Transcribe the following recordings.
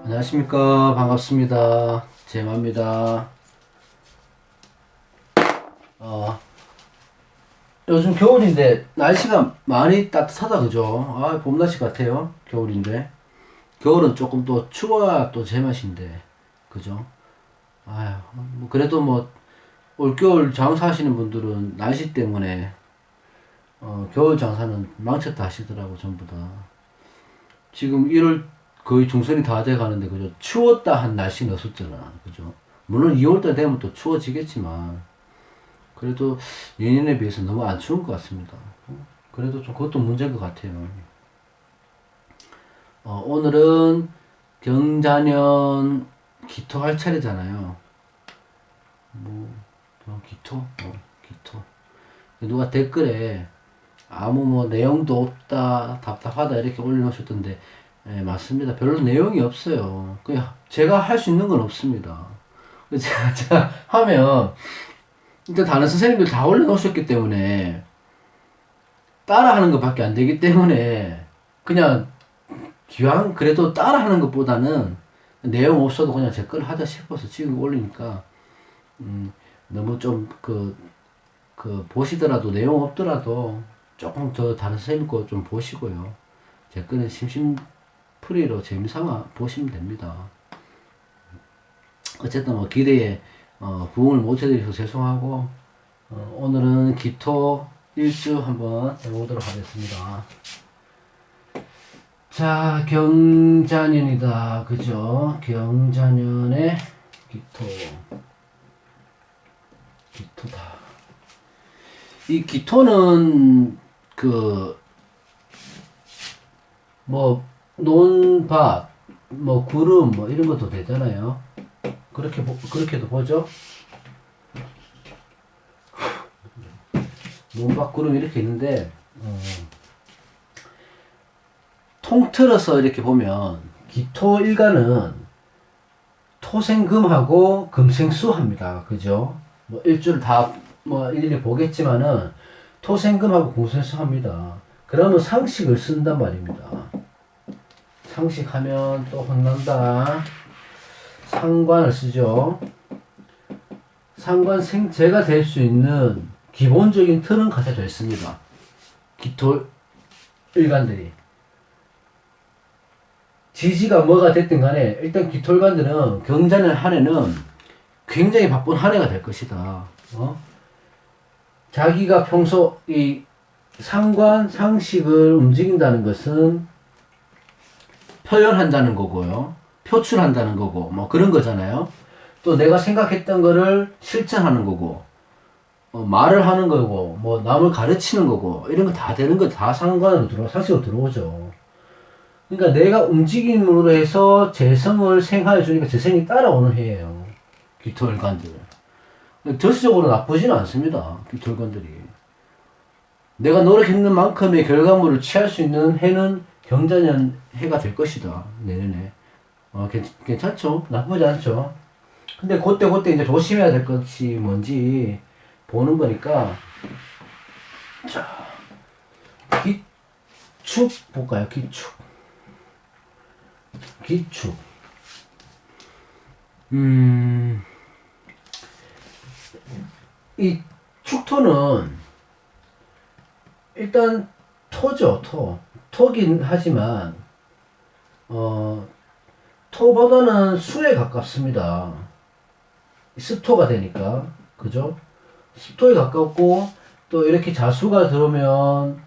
안녕하십니까. 반갑습니다. 제마입니다. 요즘 겨울인데 날씨가 많이 따뜻하다 그죠? 봄날씨 같아요. 겨울인데 겨울은 조금 또 추워야 또 제맛인데 그죠? 아휴, 뭐 그래도 뭐 올겨울 장사하시는 분들은 날씨 때문에 겨울 장사는 망쳤다 하시더라고 전부 다. 지금 1월 거의 중순이 다 돼 가는데 그죠? 추웠다 한 날씨는 없었잖아. 그죠? 물론 2월달 되면 또 추워지겠지만 그래도 예년에 비해서 너무 안 추운 것 같습니다. 그래도 좀 그것도 문제인 것 같아요. 오늘은 경자년 기토 할 차례잖아요. 뭐, 기토? 기토. 누가 댓글에 아무 뭐 내용도 없다, 답답하다 이렇게 올려놓으셨던데, 예, 맞습니다. 별로 내용이 없어요. 그냥 제가 할 수 있는 건 없습니다. 제가 하면, 일단 다른 선생님들 다 올려놓으셨기 때문에, 따라하는 것밖에 안 되기 때문에, 그냥, 기왕 그래도 따라하는 것보다는 내용 없어도 그냥 제 걸 하자 싶어서 지금 올리니까, 너무 좀, 보시더라도, 내용 없더라도, 조금 더 다른 선생님 거 좀 보시고요. 제 거는 심심풀이로 재미삼아 보시면 됩니다. 어쨌든 뭐 기대에 부응을 못 해드려서 죄송하고 오늘은 기토 일주 한번 해보도록 하겠습니다. 자, 경자년이다. 그죠? 경자년의 기토다. 이 기토는 뭐 논밭, 뭐 구름, 뭐 이런 것도 되잖아요. 그렇게도 보죠. 논밭, 구름 이렇게 있는데 통틀어서 이렇게 보면 기토 일간은 토생금하고 금생수합니다. 그죠? 뭐 일주를 다 뭐 일일이 보겠지만은 토생금하고 금생수합니다. 그러면 상식을 쓴단 말입니다. 상식하면 또 혼난다. 상관을 쓰죠. 상관 생재가 될 수 있는 기본적인 틀은 갖춰져 있습니다. 기토 일간들이. 지지가 뭐가 됐든 간에 일단 기토일간들은 경자년 한 해는 굉장히 바쁜 한 해가 될 것이다. 자기가 평소 이 상관, 상식을 움직인다는 것은 표현한다는 거고요. 표출한다는 거고, 뭐 그런 거잖아요. 또 내가 생각했던 거를 실천하는 거고, 말을 하는 거고, 뭐 남을 가르치는 거고, 이런 거 다 되는 거 다 상관으로 상식으로 들어오죠. 그러니까 내가 움직임으로 해서 재성을 생화해 주니까 재성이 따라오는 해예요. 기토일관들. 전체적으로 나쁘지는 않습니다. 기토일관들이. 내가 노력했는 만큼의 결과물을 취할 수 있는 해는 경자년 해가 될 것이다. 내년에. 괜찮죠? 나쁘지 않죠? 근데 그때 이제 조심해야 될 것이 뭔지 보는 거니까. 자, 기축 볼까요? 기축. 이 축토는 일단 토죠, 토긴 하지만 토보다는 수에 가깝습니다. 습토가 되니까. 그죠? 습토에 가깝고 또 이렇게 자수가 들어오면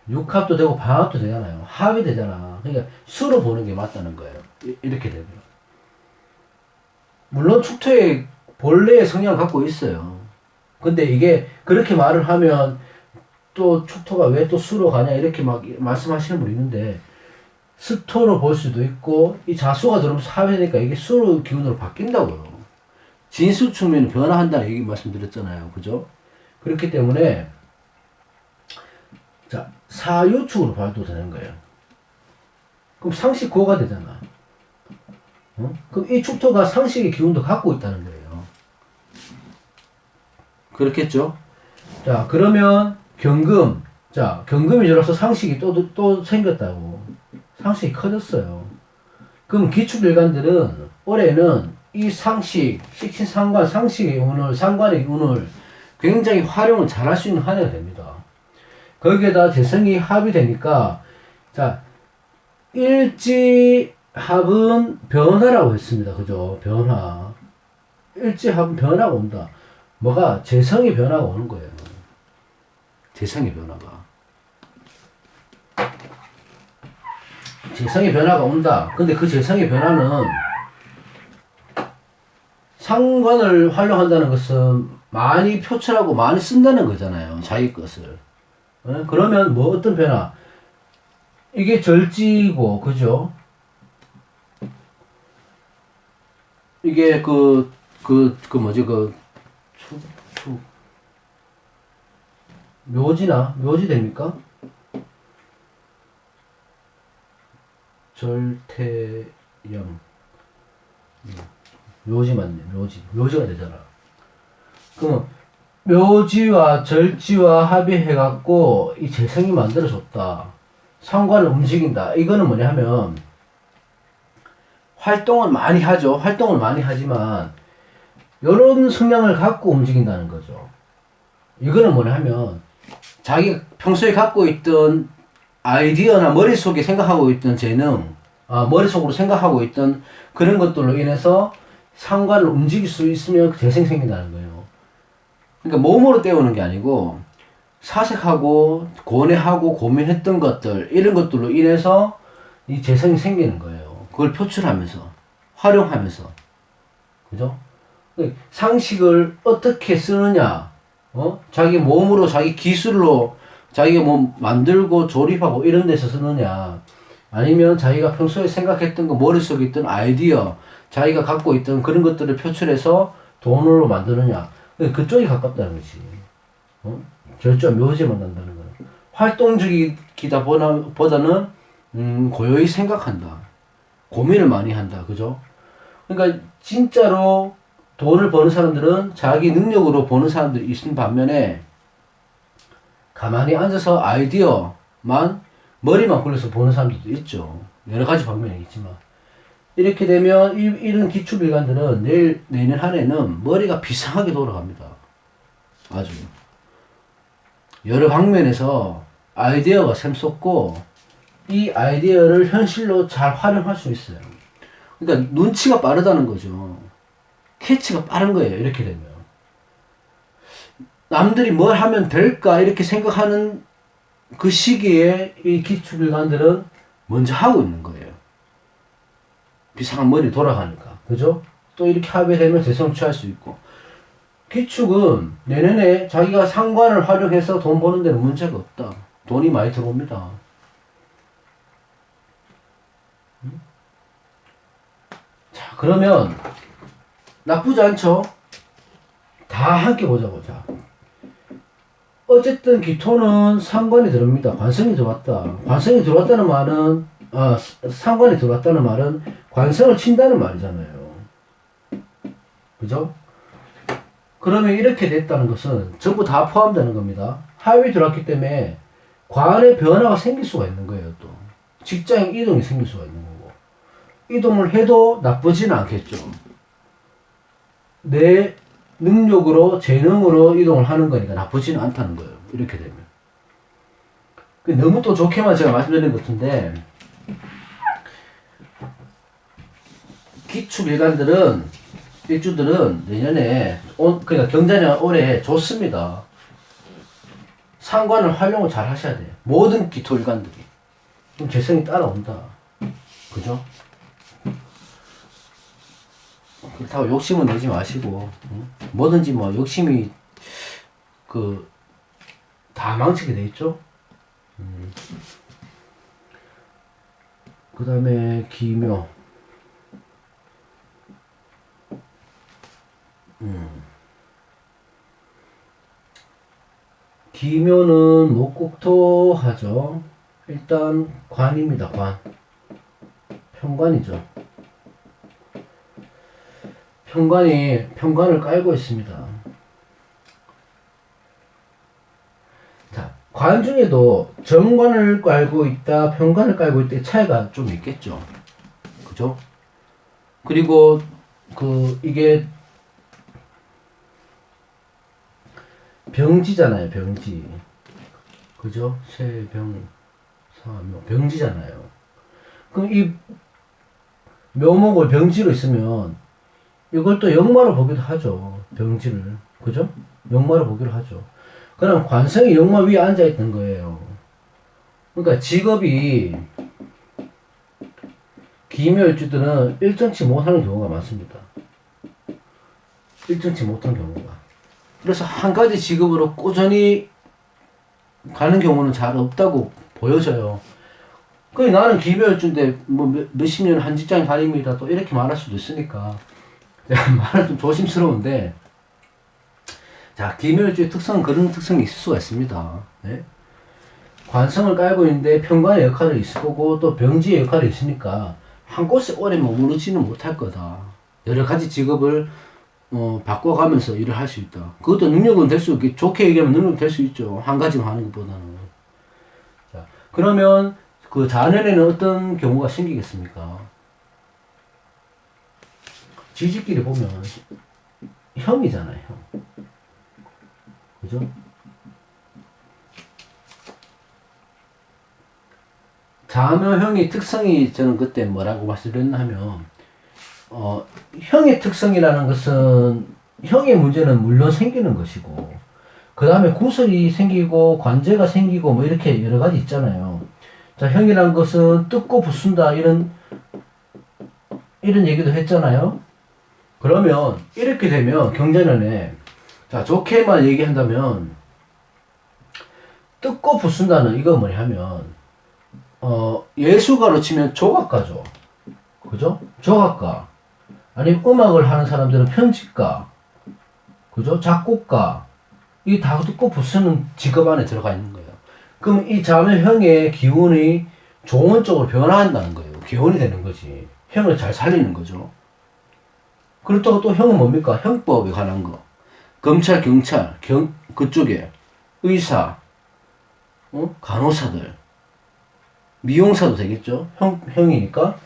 육합도 되고 방합도 되잖아요. 합이 되잖아. 그러니까 수로 보는 게 맞다는 거예요. 이렇게 되면. 물론 축토에 본래의 성향을 갖고 있어요. 근데 이게 그렇게 말을 하면 또 축토가 왜 또 수로 가냐 이렇게 막 말씀하시는 분이 있는데 습토로 볼 수도 있고 이 자수가 들어오면서 합이니까 이게 수로 기운으로 바뀐다고요. 진수 측면이 변화한다는 얘기 말씀드렸잖아요. 그죠? 그렇기 때문에 자 사유축으로 봐도 되는 거예요. 그럼 상식 고가 되잖아. 그럼 이 축토가 상식의 기운도 갖고 있다는 거예요. 그렇겠죠? 자, 그러면 경금. 자, 경금이 들어서 상식이 또 생겼다고. 상식이 커졌어요. 그럼 기축일간들은 올해는 이 상식, 식신상관, 상식의 운을, 상관의 운을 굉장히 활용을 잘 할 수 있는 한 해가 됩니다. 거기에다 재성이 합이 되니까, 자, 일지합은 변화라고 했습니다. 그죠? 변화. 일지합은 변화가 온다. 뭐가? 재성의 변화가 오는 거예요. 재성의 변화가. 재성의 변화가 온다. 근데 그 재성의 변화는 상관을 활용한다는 것은 많이 표출하고 많이 쓴다는 거잖아요. 자기 것을. 그러면 뭐 어떤 변화? 이게 절지고, 그죠? 이게 뭐지, 묘지 됩니까? 절태영. 묘지 맞네, 묘지가 되잖아. 그럼, 묘지와 절지와 합의해갖고, 이 재성이 만들어졌다. 상관을 움직인다. 이거는 뭐냐 하면, 활동을 많이 하죠. 활동을 많이 하지만, 요런 성향을 갖고 움직인다는 거죠. 이거는 뭐냐 하면, 자기가 평소에 갖고 있던 아이디어나 머릿속에 생각하고 있던 재능, 머릿속으로 생각하고 있던 그런 것들로 인해서 상관을 움직일 수 있으면 재생이 생긴다는 거예요. 그러니까 몸으로 때우는 게 아니고 사색하고 고뇌하고 고민했던 것들, 이런 것들로 인해서 이 재성이 생기는 거예요. 그걸 표출하면서, 활용하면서. 그죠? 상식을 어떻게 쓰느냐, 자기 몸으로, 자기 기술로, 자기가 뭐 만들고 조립하고 이런 데서 쓰느냐, 아니면 자기가 평소에 생각했던 거, 머릿속에 있던 아이디어, 자기가 갖고 있던 그런 것들을 표출해서 돈으로 만드느냐, 그쪽이 가깝다는 거지. 절주와 묘지에 만난다는 거는. 활동적이기다 보다는, 고요히 생각한다. 고민을 많이 한다. 그죠? 그러니까, 진짜로 돈을 버는 사람들은 자기 능력으로 버는 사람들이 있는 반면에, 가만히 앉아서 아이디어만, 머리만 굴려서 보는 사람들도 있죠. 여러 가지 방면이 있지만. 이렇게 되면, 이런 기축일간들은 내년 한 해는 머리가 비상하게 돌아갑니다. 아주. 여러 방면에서 아이디어가 샘솟고, 이 아이디어를 현실로 잘 활용할 수 있어요. 그러니까 눈치가 빠르다는 거죠. 캐치가 빠른 거예요. 이렇게 되면. 남들이 뭘 하면 될까 이렇게 생각하는 그 시기에 이 기축일간들은 먼저 하고 있는 거예요. 비상한 머리 돌아가니까. 그죠? 또 이렇게 합의되면 재성 취할 수 있고. 기축은 내년에 자기가 상관을 활용해서 돈 버는 데는 문제가 없다. 돈이 많이 들어옵니다. 자, 그러면 나쁘지 않죠? 다 함께 보자고. 자, 어쨌든 기토는 상관이 들어옵니다. 관성이 들어왔다. 관성이 들어왔다는 말은, 상관이 들어왔다는 말은 관성을 친다는 말이잖아요. 그죠? 그러면 이렇게 됐다는 것은 전부 다 포함되는 겁니다. 합이 들어왔기 때문에 관의 변화가 생길 수가 있는 거예요. 또 직장 이동이 생길 수가 있는 거고, 이동을 해도 나쁘지는 않겠죠. 내 능력으로, 재능으로 이동을 하는 거니까 나쁘지는 않다는 거예요. 이렇게 되면. 너무 또 좋게만 제가 말씀드린 것 같은데, 기축일간들은, 일주들은 내년에, 그러니까 경자년 올해 좋습니다. 상관을 활용을 잘 하셔야 돼요. 모든 기토일간들이. 그럼 재성이 따라온다. 그죠? 그렇다고 욕심은 내지 마시고, 뭐든지 뭐 욕심이 다 망치게 돼 있죠. 그 다음에 기묘. 기묘는 목국토 하죠. 일단 관입니다. 관. 편관이죠. 편관을 깔고 있습니다. 자, 관 중에도 정관을 깔고 있다, 편관을 깔고 있다, 차이가 좀 있겠죠. 그죠? 그리고 이게 병지잖아요, 병지. 그죠? 세병 사묘 병지잖아요. 그럼 이 묘목을 병지로 있으면 이걸 또 역마로 보기도 하죠. 병지를. 그죠? 역마로 보기로 하죠. 그럼 관성이 역마 위에 앉아있던 거예요. 그러니까 직업이 기묘일주들은 일정치 못하는 경우가 많습니다. 일정치 못하는 경우가. 그래서 한 가지 직업으로 꾸준히 가는 경우는 잘 없다고 보여져요. 그 나는 기묘일주인데 뭐 몇십 년 한 직장 다닙니다. 또 이렇게 말할 수도 있으니까 말은 좀 조심스러운데, 자, 기묘일주의 특성은 그런 특성이 있을 수가 있습니다. 네? 관성을 깔고 있는데 편관의 역할이 있을 거고 또 병지의 역할이 있으니까 한 곳에 오래 머무르지는 못할 거다. 여러 가지 직업을 바꿔가면서 일을 할 수 있다. 그것도 능력은 될 수, 좋게 얘기하면 능력은 될 수 있죠. 한 가지만 하는 것보다는. 자, 그러면 그 자년에는 어떤 경우가 생기겠습니까? 지지끼리 보면 형이잖아요, 형. 그죠? 자묘형의 특성이 저는 그때 뭐라고 말씀드렸나 하면, 형의 특성이라는 것은 형의 문제는 물론 생기는 것이고, 그 다음에 구설이 생기고 관제가 생기고 뭐 이렇게 여러 가지 있잖아요. 자, 형이란 것은 뜯고 부순다 이런 얘기도 했잖아요. 그러면 이렇게 되면 경자년에, 자, 좋게만 얘기한다면 뜯고 부순다는 이거 뭐냐면 예술가로 치면 조각가죠. 그죠? 조각가. 아니면 음악을 하는 사람들은 편집가. 그죠? 작곡가. 이게 다 뜯고 부수는 직업 안에 들어가 있는 거예요. 그럼 이 자매형의 기운이 좋은 쪽으로 변화한다는 거예요. 기운이 되는 거지. 형을 잘 살리는 거죠. 그렇다고 또 형은 뭡니까? 형법에 관한 거. 검찰, 경찰, 그쪽에 의사, 간호사들, 미용사도 되겠죠. 형이니까.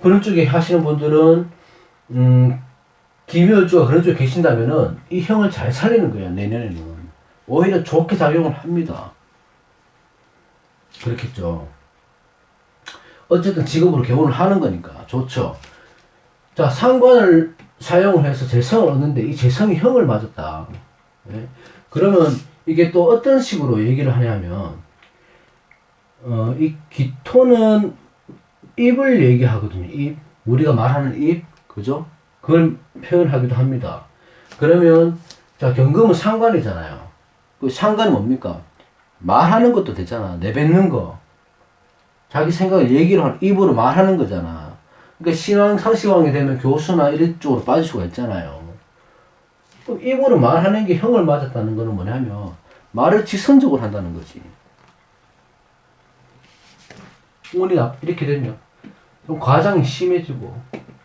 그런 쪽에 하시는 분들은, 기묘일주가 그런 쪽에 계신다면은, 이 형을 잘 살리는 거예요, 내년에는. 오히려 좋게 작용을 합니다. 그렇겠죠. 어쨌든 직업으로 개원을 하는 거니까, 좋죠. 자, 상관을 사용을 해서 재성을 얻는데, 이 재성이 형을 맞았다. 네? 그러면, 이게 또 어떤 식으로 얘기를 하냐면, 이 기토는 입을 얘기하거든요. 입. 우리가 말하는 입. 그죠? 그걸 표현하기도 합니다. 그러면, 자, 경금은 상관이잖아요. 그 상관이 뭡니까? 말하는 것도 되잖아. 내뱉는 거. 자기 생각을 얘기를 하는, 입으로 말하는 거잖아. 그러니까 신왕, 상시왕이 되면 교수나 이런 쪽으로 빠질 수가 있잖아요. 그럼 입으로 말하는 게 형을 맞았다는 거는 뭐냐면, 말을 지성적으로 한다는 거지. 운이 이렇게 되면 좀 과장이 심해지고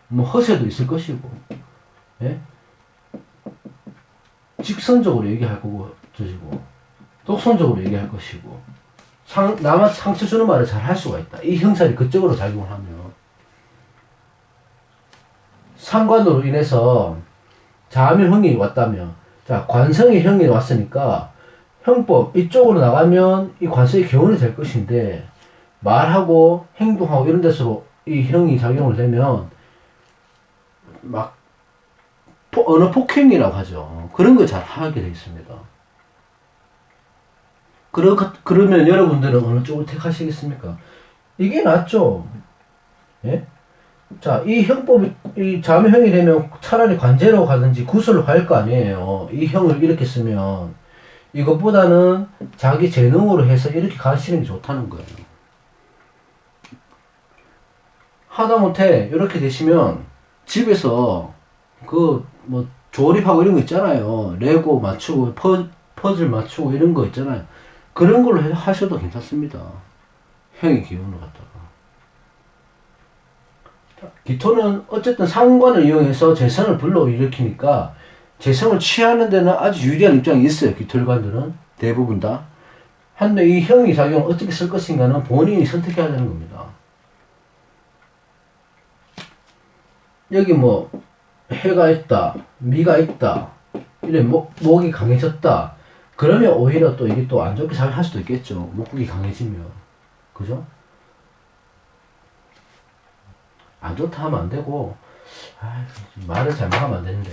뭐 허세도 있을 것이고, 예? 직선적으로 얘기할 거고 저지고 독선적으로 얘기할 것이고 남한테 상처 주는 말을 잘 할 수가 있다. 이 형살이 그쪽으로 작용을 하면 상관으로 인해서 자묘형이 왔다면, 자, 관성의 형이 왔으니까 형법 이쪽으로 나가면 이 관성이 개원이 될 것인데, 말하고 행동하고 이런 데서 이 형이 작용을 되면 막 언어 폭행이라고 하죠. 그런 거 잘 하게 되어 있습니다. 그러면 여러분들은 어느 쪽을 택하시겠습니까? 이게 낫죠. 예? 자, 이 형법이, 이 자매형이 되면 차라리 관제로 가든지 구설로 갈 거 아니에요. 이 형을 이렇게 쓰면. 이것보다는 자기 재능으로 해서 이렇게 가시는 게 좋다는 거예요. 하다못해 이렇게 되시면 집에서 뭐 조립하고 이런 거 있잖아요. 레고 맞추고 퍼즐 맞추고 이런 거 있잖아요. 그런 걸로 하셔도 괜찮습니다. 형의 기운을 갖다가. 기토는 어쨌든 상관을 이용해서 재성을 불러일으키니까 재성을 취하는 데는 아주 유리한 입장이 있어요. 기토일관들은 대부분 다. 한데 이 형의 작용을 어떻게 쓸 것인가는 본인이 선택해야 되는 겁니다. 여기 뭐 해가 있다, 미가 있다, 이래 목이 강해졌다. 그러면 오히려 또 이게 또 안 좋게 작용할 수도 있겠죠. 목이 강해지면. 그죠? 안 좋다 하면 안 되고, 말을 잘못하면 안 되는데.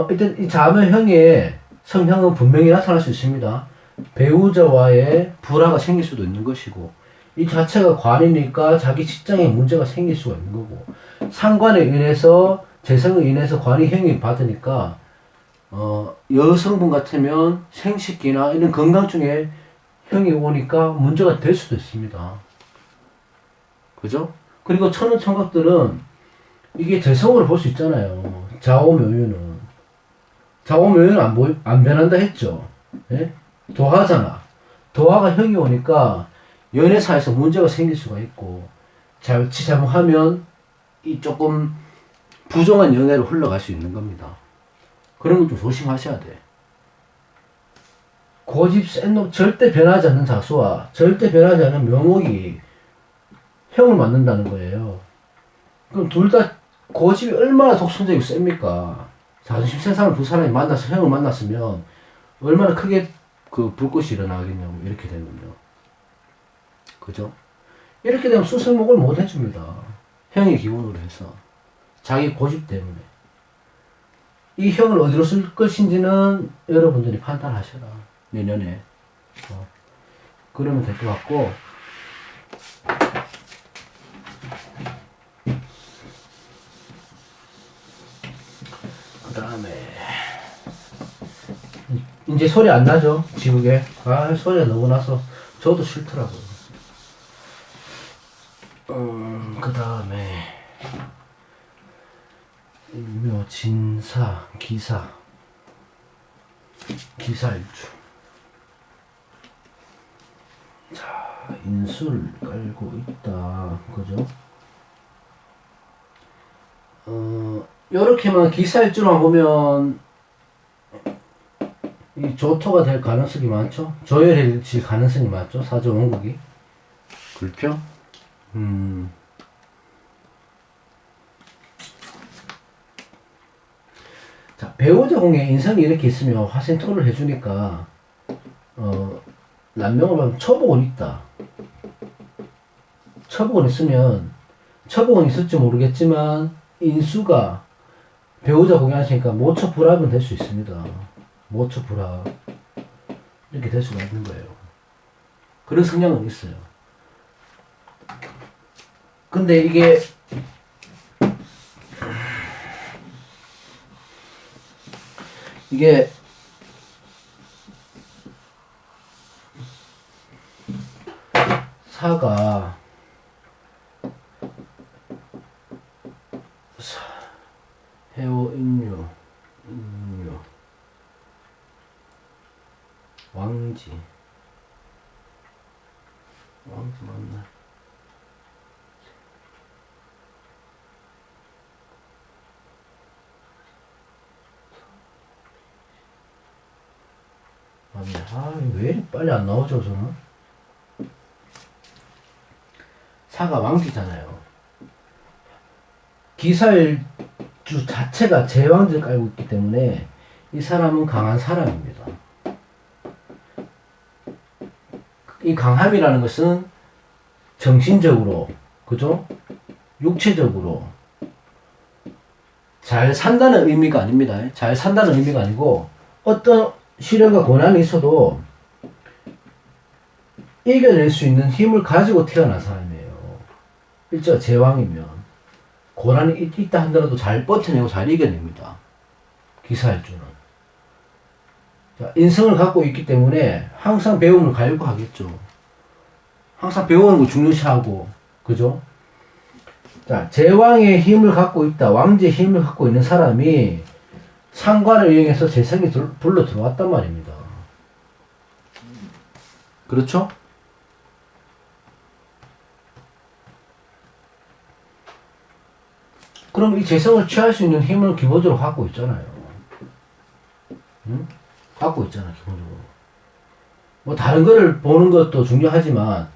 일단 이 자매형의 성향은 분명히 나타날 수 있습니다. 배우자와의 불화가 생길 수도 있는 것이고, 이 자체가 관이니까 자기 직장에 문제가 생길 수가 있는 거고, 상관에 인해서, 재성에 인해서 관이형이 받으니까, 여성분 같으면 생식기나 이런 건강증에 형이 오니까 문제가 될 수도 있습니다. 그죠? 그리고 천은청각들은 이게 재성으로 볼 수 있잖아요. 좌우묘유는. 좌우묘유는 안 변한다 했죠. 예? 도화잖아. 도화가 형이 오니까 연애사에서 문제가 생길 수가 있고, 잘못하면 이 조금 부정한 연애로 흘러갈 수 있는 겁니다. 그런 건 좀 조심하셔야 돼. 고집 센 놈, 절대 변하지 않는 자수와 절대 변하지 않는 묘목이 형을 만든다는 거예요. 그럼 둘 다 고집이 얼마나 독선적이고 셉니까? 자존심 센 사람 두 사람이 만나서 형을 만났으면 얼마나 크게 그 불꽃이 일어나겠냐고, 이렇게 되면요. 그죠? 이렇게 되면 수성목을 못 해줍니다. 형의 기본으로 해서. 자기 고집 때문에. 이 형을 어디로 쓸 것인지는 여러분들이 판단하셔라. 내년에. 그러면 될 것 같고, 그 다음에 이제 소리 안 나죠? 지우개. 소리가 너무 나서 저도 싫더라고요. 그 다음에 묘, 진사, 기사, 기사일주. 자, 인술 깔고 있다. 그죠? 요렇게만 기사일주만 보면 이 조토가 될 가능성이 많죠? 조열해질 가능성이 많죠? 사조 원국이. 그렇죠? 자, 배우자 공에 인성이 이렇게 있으면 화생토를 해주니까, 남명을 보면 처복은 있다. 처복은 있으면, 처복은 있을지 모르겠지만, 인수가 배우자 공에 하시니까 모처 불합은 될 수 있습니다. 모처 불합. 이렇게 될 수가 있는 거예요. 그런 성향은 있어요. 근데 이게 사가 해오 인류 왕지 맞나? 맞네. 왜 이렇게 빨리 안 나오죠, 저는? 사가 왕지잖아요. 기사일주 자체가 제왕지를 깔고 있기 때문에 이 사람은 강한 사람입니다. 이 강함이라는 것은 정신적으로, 그죠? 육체적으로 잘 산다는 의미가 아닙니다. 잘 산다는 의미가 아니고, 어떤 시련과 고난이 있어도 이겨낼 수 있는 힘을 가지고 태어난 사람이에요. 일제가 제왕이면 고난이 있다 하더라도 잘 버텨내고 잘 이겨냅니다. 기사일주는. 자, 인성을 갖고 있기 때문에 항상 배움을 갈구하겠죠. 항상 배우는 거 중요시하고, 그죠? 자, 제왕의 힘을 갖고 있다, 왕제의 힘을 갖고 있는 사람이 상관을 이용해서 재성이 불러 들어왔단 말입니다. 그렇죠? 그럼 이 재성을 취할 수 있는 힘을 기본적으로 갖고 있잖아요. 응? 갖고 있잖아, 기본적으로. 뭐 다른 거를 보는 것도 중요하지만,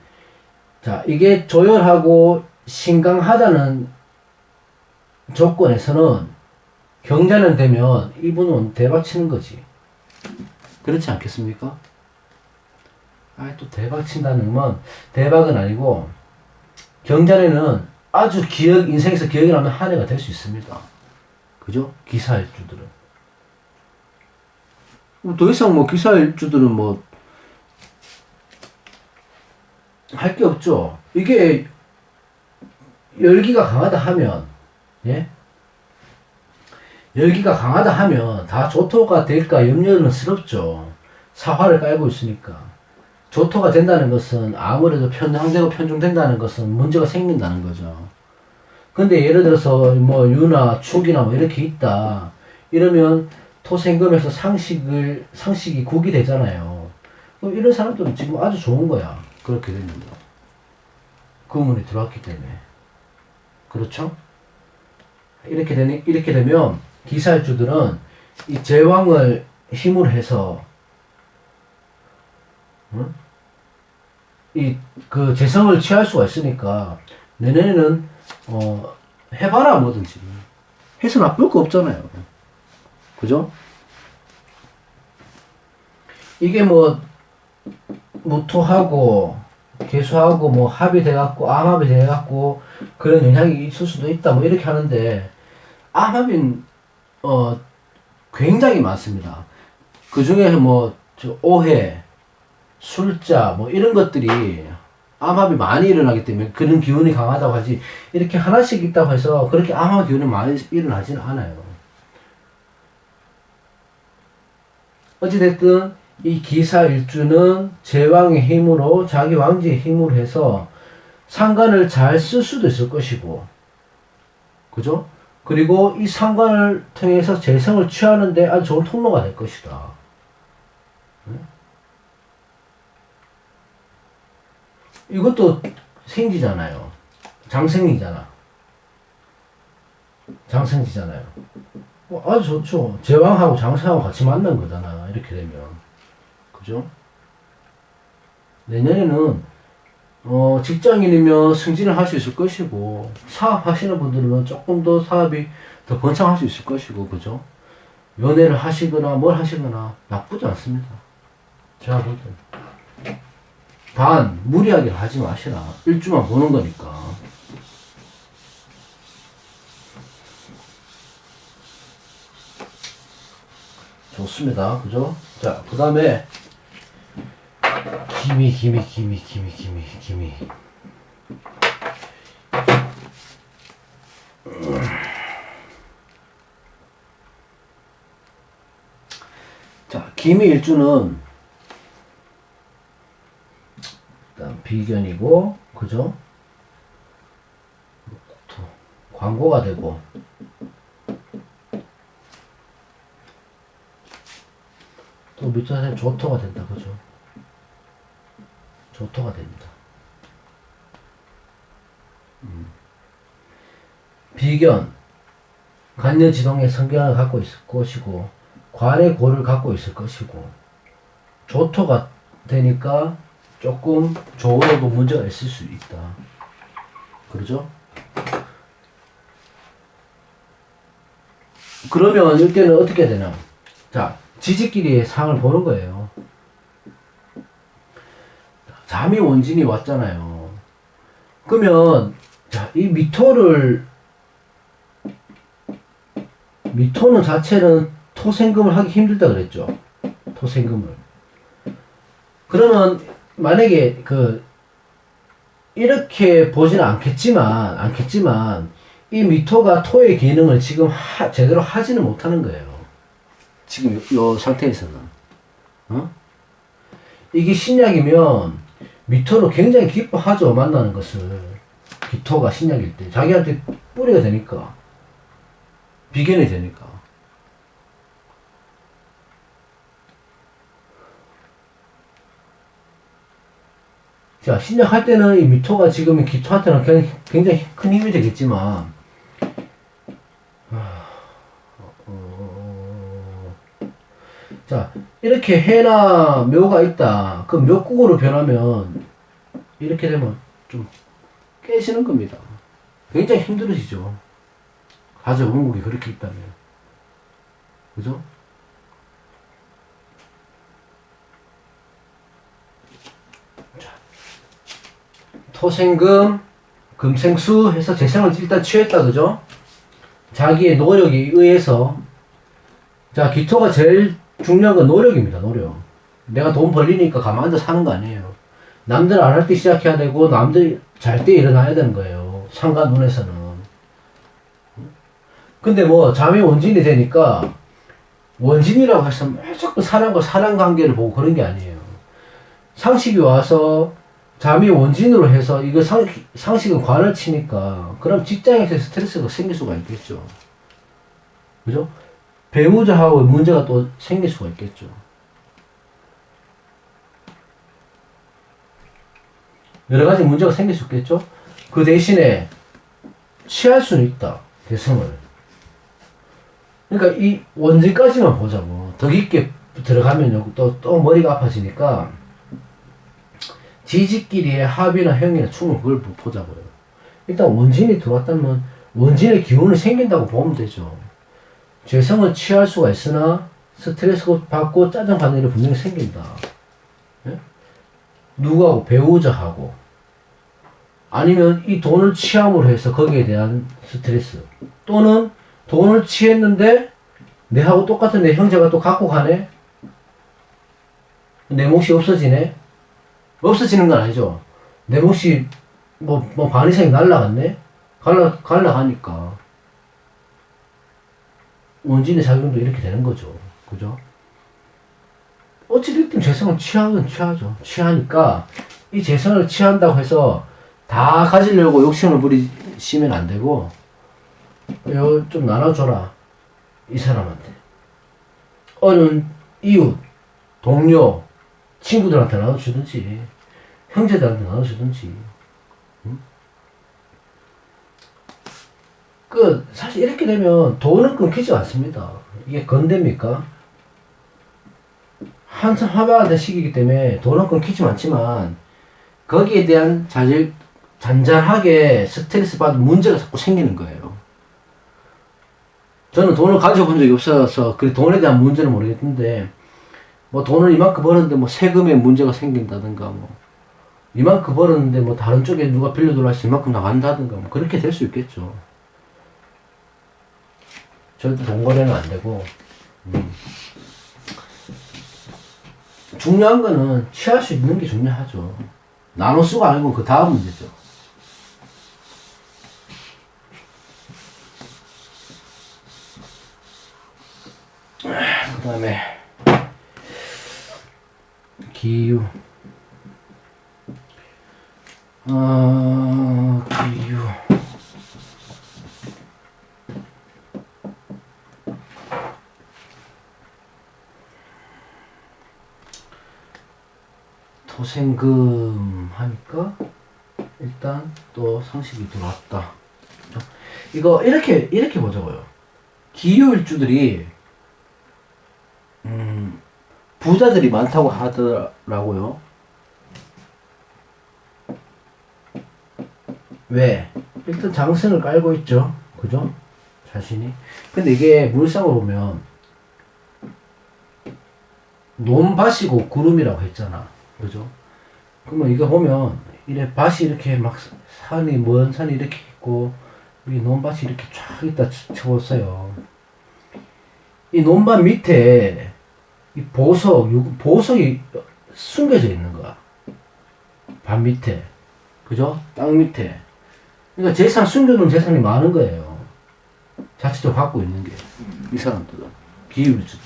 자, 이게 조열하고 신강하다는 조건에서는 경자년 되면 이분은 대박 치는 거지. 그렇지 않겠습니까? 또 대박 친다는 건 대박은 아니고 경자년은 아주 인생에서 기억에 남는 한 해가 될 수 있습니다. 그죠? 기사일주들은. 더 이상 뭐 기사일주들은 뭐 할 게 없죠. 이게 열기가 강하다 하면, 예? 열기가 강하다 하면 다 조토가 될까 염려는 스럽죠. 사화를 깔고 있으니까. 조토가 된다는 것은 아무래도 편향되고 편중된다는 것은 문제가 생긴다는 거죠. 근데 예를 들어서 뭐 유나 축이나 뭐 이렇게 있다. 이러면 토생금에서 상식이 국이 되잖아요. 그럼 이런 사람들은 지금 아주 좋은 거야. 그렇게 되면. 금운이 들어왔기 때문에. 그렇죠? 이렇게 되면 기사일주들은 이 제왕을 힘으로 해서 그 재성을 취할 수가 있으니까 내년에는 해봐라 뭐든지 해서 나쁠 거 없잖아요. 그죠? 이게 뭐 무토하고 개수하고 뭐 합이 돼갖고 암합이 돼갖고 그런 영향이 있을 수도 있다 뭐 이렇게 하는데 암합인 굉장히 많습니다. 그 중에 뭐 오해, 술자 뭐 이런 것들이 암합이 많이 일어나기 때문에 그런 기운이 강하다고 하지 이렇게 하나씩 있다고 해서 그렇게 암합 기운이 많이 일어나지는 않아요. 어찌됐든 이 기사일주는 제왕의 힘으로 자기 왕지의 힘으로 해서 상관을 잘 쓸 수도 있을 것이고 그죠? 그리고 이 상관을 통해서 재성을 취하는데 아주 좋은 통로가 될 것이다. 이것도 생지잖아요. 장생이잖아. 장생지잖아요. 아주 좋죠. 제왕하고 장생하고 같이 만난 거잖아. 이렇게 되면. 그죠? 내년에는 직장인이면 승진을 할 수 있을 것이고 사업 하시는 분들은 조금 더 사업이 더 번창할 수 있을 것이고 그죠? 연애를 하시거나 뭘 하시거나 나쁘지 않습니다. 제가 볼 때는. 단 무리하게 하지 마시라. 일주만 보는 거니까. 좋습니다. 그죠? 자, 그 다음에 기미. 자, 기미일주는 일단 비견이고, 그죠? 광고가 되고, 또 밑자리에 조토가 된다, 그죠? 조토가 됩니다. 비견, 간여지동의 성격을 갖고 있을 것이고, 관의 고를 갖고 있을 것이고, 조토가 되니까 조금 조어도 문제가 있을 수 있다. 그러죠? 그러면 이때는 어떻게 되나? 자, 지지끼리의 상을 보는 거예요. 잠이 원진이 왔잖아요. 그러면 자, 이 미토는 자체는 토생금을 하기 힘들다 그랬죠. 토생금을. 그러면 만약에 이렇게 보지는 않겠지만 이 미토가 토의 기능을 지금 제대로 하지는 못하는 거예요. 지금 요 상태에서는. 이게 신약이면 미토를 굉장히 기뻐하죠. 만나는 것을. 기토가 신약일 때. 자기한테 뿌리가 되니까. 비견이 되니까. 자, 신약할 때는 이 미토가 지금 기토한테는 굉장히 큰 힘이 되겠지만, 자, 이렇게 해나 묘가 있다. 그 묘국으로 변하면, 이렇게 되면 좀 깨지는 겁니다. 굉장히 힘들어지죠. 가족 원국이 그렇게 있다면. 그죠? 자, 토생금, 금생수 해서 재성을 일단 취했다. 그죠? 자기의 노력에 의해서. 자, 기토가 제일 중요한 건 노력입니다. 노력. 내가 돈 벌리니까 가만 앉아 사는 거 아니에요. 남들 안 할 때 시작해야 되고 남들 잘 때 일어나야 되는 거예요. 상관 눈에서는. 근데 뭐 잠이 원진이 되니까 원진이라고 해서 자꾸 사람과 사람 관계를 보고 그런 게 아니에요. 상식이 와서 잠이 원진으로 해서 이거 상식은 관을 치니까 그럼 직장에서 스트레스가 생길 수가 있겠죠. 그죠? 배우자하고 문제가 또 생길 수가 있겠죠. 여러 가지 문제가 생길 수 있겠죠. 그 대신에 취할 수는 있다. 대성을. 그러니까 이 원진까지만 보자고. 더 깊게 들어가면 또 머리가 아파지니까 지지끼리의 합의나 형이나 충을 그걸 보자고요. 일단 원진이 들어왔다면 원진의 기운이 생긴다고 보면 되죠. 죄성을 취할 수가 있으나 스트레스 받고 짜증받는 일이 분명히 생긴다. 예? 누구하고? 배우자하고. 아니면 이 돈을 취함으로 해서 거기에 대한 스트레스. 또는 돈을 취했는데 내하고 똑같은 내 형제가 또 갖고 가네? 내 몫이 없어지네? 없어지는 건 아니죠. 내 몫이 반 이상이 날라갔네? 갈라가니까. 원진의 작용도 이렇게 되는 거죠. 그죠? 어찌됐든 재성을 취하긴 취하죠. 취하니까 이 재성을 취한다고 해서 다 가지려고 욕심을 부리시면 안 되고, 좀 나눠줘라. 이 사람한테. 어느 이웃, 동료, 친구들한테 나눠주든지, 형제들한테 나눠주든지. 사실 이렇게 되면 돈은 끊기지 않습니다. 이게 건대입니까? 한참 화바하던 시기이기 때문에 돈은 끊기지 않지만, 거기에 대한 잔잔하게 스트레스 받은 문제가 자꾸 생기는 거예요. 저는 돈을 가져본 적이 없어서 그 돈에 대한 문제는 모르겠는데, 뭐 돈을 이만큼 벌었는데 뭐 세금에 문제가 생긴다든가, 뭐 이만큼 벌었는데 뭐 다른 쪽에 누가 빌려들어 와서 이만큼 나간다든가, 뭐 그렇게 될 수 있겠죠. 절대 돈 거래는 안 되고. 중요한 거는 취할 수 있는 게 중요하죠. 나눠 쓰고 아니고 그 다음 문제죠. 그 다음에 기유. 기유. 토생금 하니까 일단 또 상식이 들어왔다. 이거 이렇게 보자고요. 기유일주들이 부자들이 많다고 하더라고요. 왜? 일단 장생을 깔고 있죠. 그죠? 자신이. 근데 이게 물상으로 보면 논밭이고 구름이라고 했잖아. 그죠? 그러면 이거 보면 이래 밭이 이렇게 막 먼 산이 이렇게 있고 이 논밭이 이렇게 쫙 있다 쳐보세요. 이 논밭 밑에 이 보석이 숨겨져 있는 거야. 밭 밑에. 그죠? 땅 밑에. 그러니까 숨겨놓은 재산이 많은 거예요. 자체적으로 갖고 있는 게. 이 사람들은. 기울주들.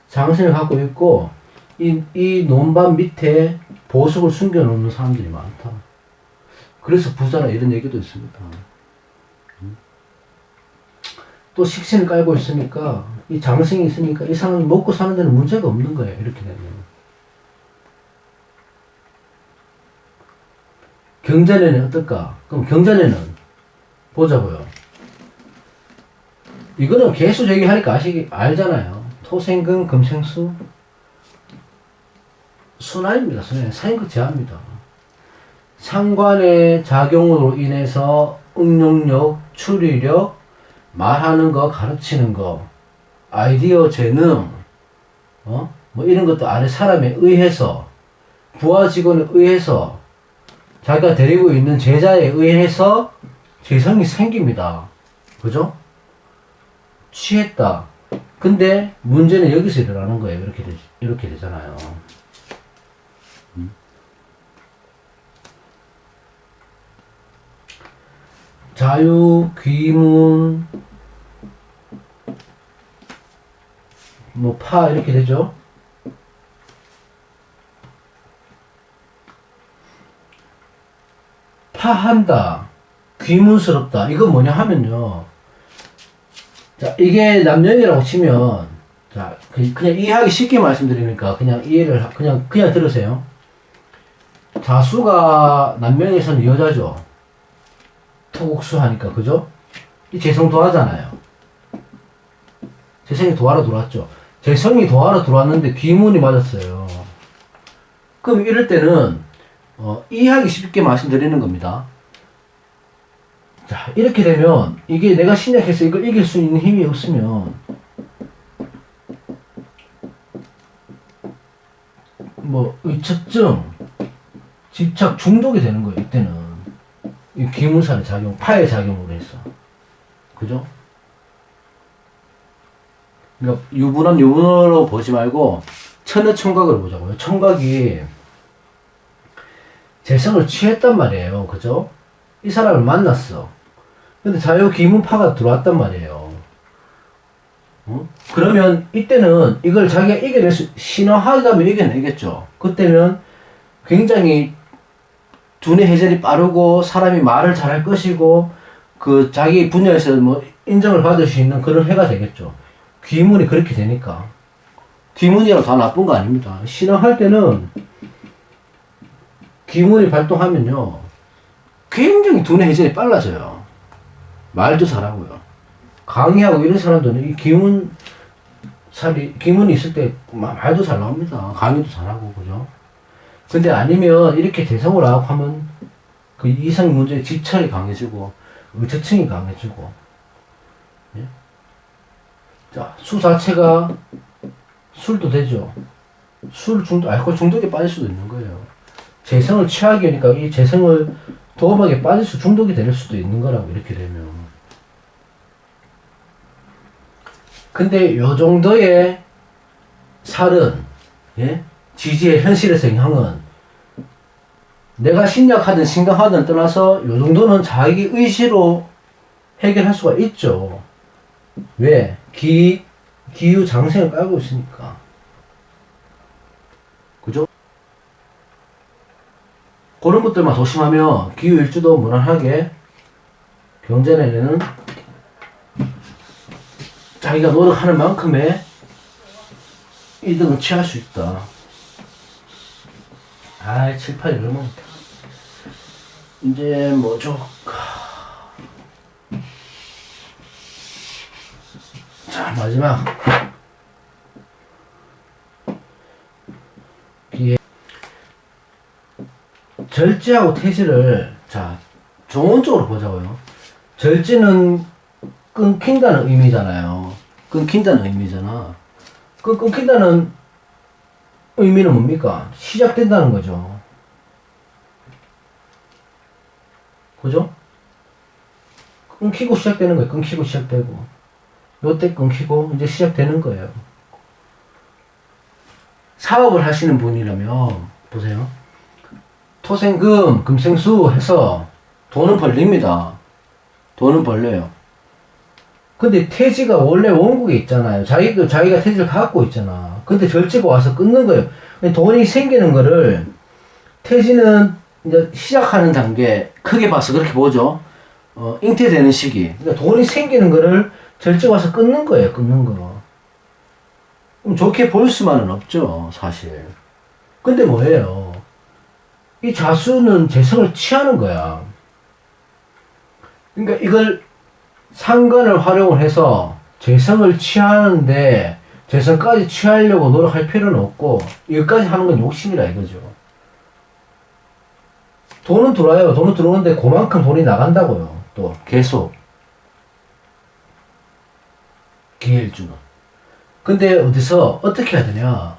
장생을 갖고 있고, 이 논밭 밑에 보석을 숨겨놓는 사람들이 많다. 그래서 부자라 이런 얘기도 있습니다. 또 식신을 깔고 있으니까, 이 장생이 있으니까 이 사람이 먹고 사는 데는 문제가 없는 거예요. 이렇게 되면. 경전에는 어떨까? 그럼 경전에는 보자고요. 이거는 계속 얘기하니까 알잖아요. 토생금, 금생수. 순환입니다. 순환. 상급 제한입니다. 상관의 작용으로 인해서 응용력, 추리력, 말하는 거, 가르치는 거, 아이디어, 재능, 뭐 이런 것도 아래 사람에 의해서, 부하 직원에 의해서, 자기가 데리고 있는 제자에 의해서 재성이 생깁니다. 그죠? 취했다. 근데 문제는 여기서 일어나는 거예요. 이렇게 되잖아요. 자유, 귀문, 뭐, 파, 이렇게 되죠. 파한다, 귀문스럽다. 이건 뭐냐 하면요. 자, 이게 남녀이라고 치면, 자, 그냥 이해하기 쉽게 말씀드리니까 그냥 이해를, 그냥 들으세요. 자수가 남명에서는 여자죠. 토국수 하니까, 그죠? 이 재성 도하잖아요. 재성이 도하러 들어왔죠. 재성이 도하러 들어왔는데 귀문이 맞았어요. 그럼 이럴 때는, 이해하기 쉽게 말씀드리는 겁니다. 자, 이렇게 되면, 이게 내가 신약해서 이걸 이길 수 있는 힘이 없으면, 뭐, 의처증, 집착 중독이 되는 거예요, 이때는. 이 귀문살의 작용, 파의 작용으로 해서. 그죠? 그러니까, 유부남으로 보지 말고, 천하총각으로 보자고요. 총각이 재성을 취했단 말이에요. 그죠? 이 사람을 만났어. 근데 자유기문파가 들어왔단 말이에요. 그러면 이때는 이걸 자기가 이겨낼 수, 신화하다면 이겨내겠죠. 그때면 굉장히 두뇌 회전이 빠르고 사람이 말을 잘할 것이고 그 자기 분야에서 뭐 인정을 받을 수 있는 그런 해가 되겠죠. 귀문이 그렇게 되니까. 귀문이라고 다 나쁜 거 아닙니다. 신화할 때는 귀문이 발동하면요. 굉장히 두뇌 회전이 빨라져요. 말도 잘하고요. 강의하고 이런 사람들은 이 기문이 있을 때 말도 잘 나옵니다. 강의도 잘하고, 그죠? 근데 아니면 이렇게 재성을 하고 하면 그 이상 문제의 집착이 강해지고, 의처증이 강해지고, 예? 자, 수 자체가 술도 되죠. 알코올 중독에 빠질 수도 있는 거예요. 재성을 취하게 하니까 이 재성을 도박에 빠질 중독이 될 수도 있는 거라고, 이렇게 되면. 근데 요 정도의 살은, 예? 지지의 현실에서 영향은 내가 신약하든 신강하든 떠나서 요 정도는 자기 의지로 해결할 수가 있죠. 왜? 기유 장생을 깔고 있으니까. 그죠? 그런 것들만 조심하면 기후 일주도 무난하게 경전에는 자기가 노력하는 만큼의 이득을 취할 수 있다. 7, 8이 얼마나 이제 뭐죠? 자, 마지막 절제하고 태지를, 자, 종언적으로 보자고요. 절제는 끊긴다는 의미잖아요. 끊긴다는 의미잖아. 끊긴다는 의미는 뭡니까? 시작된다는 거죠. 그죠? 끊기고 시작되는 거예요. 끊기고 시작되고. 요때 끊기고 이제 시작되는 거예요. 사업을 하시는 분이라면, 보세요. 토생금, 금생수 해서 돈은 벌립니다. 돈은 벌려요. 근데 태지가 원래 원국에 있잖아요. 자기가 태지를 갖고 있잖아. 근데 절제가 와서 끊는 거예요. 돈이 생기는 거를, 태지는 이제 시작하는 단계, 크게 봐서 그렇게 보죠. 잉태되는 시기. 그러니까 돈이 생기는 거를 절제가 와서 끊는 거예요. 끊는 거. 그럼 좋게 볼 수만은 없죠. 사실. 근데 뭐예요? 이 자수는 재성을 취하는 거야. 그러니까 이걸 상관을 활용을 해서 재성을 취하는데 재성까지 취하려고 노력할 필요는 없고, 이것까지 하는 건 욕심이라 이거죠. 돈은 들어와요. 돈은 들어오는데 그만큼 돈이 나간다고요. 또 계속 기회를 주는. 근데 어디서 어떻게 해야 되냐?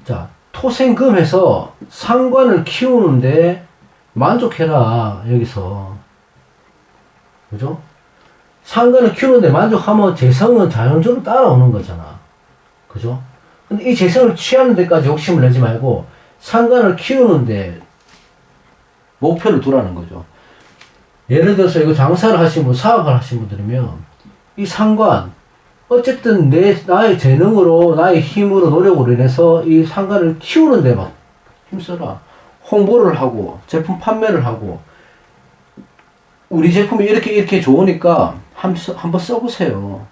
자, 토생금해서 상관을 키우는데 만족해라. 여기서 그죠? 상관을 키우는데 만족하면 재성은 자연적으로 따라오는 거잖아. 그죠? 근데 이 재성을 취하는 데까지 욕심을 내지 말고 상관을 키우는데 목표를 두라는 거죠. 예를 들어서 이거 장사를 하신 분, 사업을 하신 분들이면 이 상관, 어쨌든 나의 재능으로, 나의 힘으로, 노력으로 인해서 이 상관을 키우는데 막 힘써라. 홍보를 하고, 제품 판매를 하고, 우리 제품이 이렇게 좋으니까 한번 써보세요.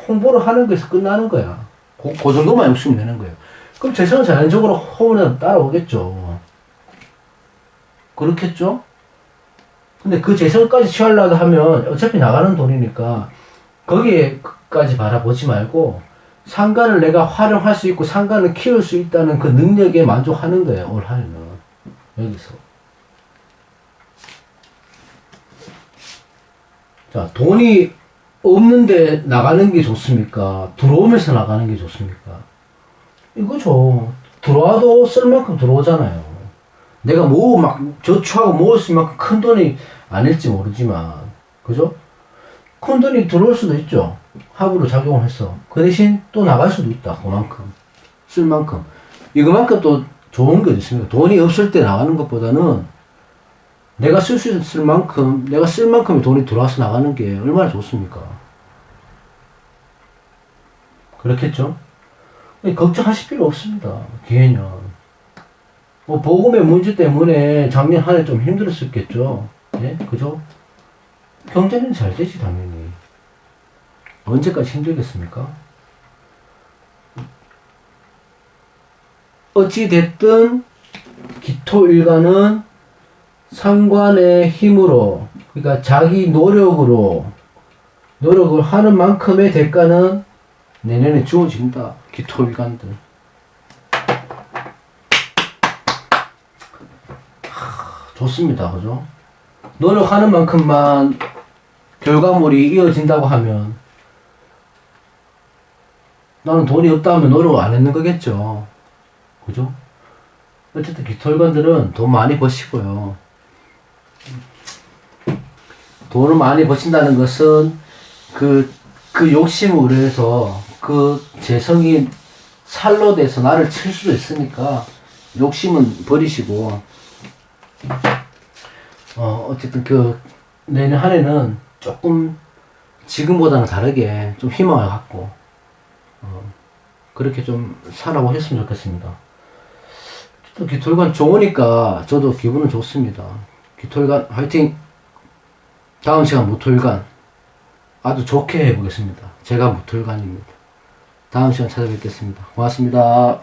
홍보를 하는 거에서 끝나는 거야. 그 정도만 욕심 내는 거예요. 그럼 재성은 자연적으로 호응에 따라오겠죠. 그렇겠죠? 근데 그 재성까지 취하려고 하면 어차피 나가는 돈이니까 거기에까지 바라보지 말고 상관을 내가 활용할 수 있고 상관을 키울 수 있다는 그 능력에 만족하는 거예요. 올 한해는. 여기서. 자, 돈이 없는데 나가는 게 좋습니까? 들어오면서 나가는 게 좋습니까? 이거죠. 들어와도 쓸 만큼 들어오잖아요. 내가 막 저축하고 모을 수 있는 만큼 큰 돈이 아닐지 모르지만, 그죠? 큰 돈이 들어올 수도 있죠. 합으로 작용을 해서. 그 대신 또 나갈 수도 있다. 그만큼. 쓸 만큼. 이거만큼 또 좋은 게 있습니다. 돈이 없을 때 나가는 것보다는 내가 쓸 수 있을 만큼, 내가 쓸 만큼의 돈이 들어와서 나가는 게 얼마나 좋습니까? 그렇겠죠? 걱정하실 필요 없습니다. 기회는. 보금의 문제 때문에 작년 한 해 좀 힘들었었겠죠. 예? 그죠? 경제는 잘 되지, 당연히. 언제까지 힘들겠습니까? 어찌됐든, 기토일간은 상관의 힘으로, 그러니까 자기 노력으로, 노력을 하는 만큼의 대가는 내년에 주어진다. 기토일간들. 좋습니다. 그죠? 노력하는 만큼만 결과물이 이어진다고 하면 나는 돈이 없다 하면 노력을 안 했는 거겠죠. 그죠? 어쨌든 기토일관들은 돈 많이 버시고요. 돈을 많이 버신다는 것은 그 욕심으로 해서 그 재성이 살로 돼서 나를 칠 수도 있으니까 욕심은 버리시고 어쨌든 내년 한 해는 조금 지금보다는 다르게 좀 희망을 갖고 그렇게 좀 살아보셨으면 좋겠습니다. 또 기토일관 좋으니까 저도 기분은 좋습니다. 기토일관 화이팅! 다음 시간 무토일관 아주 좋게 해보겠습니다. 제가 무토일관입니다. 다음 시간 찾아뵙겠습니다. 고맙습니다.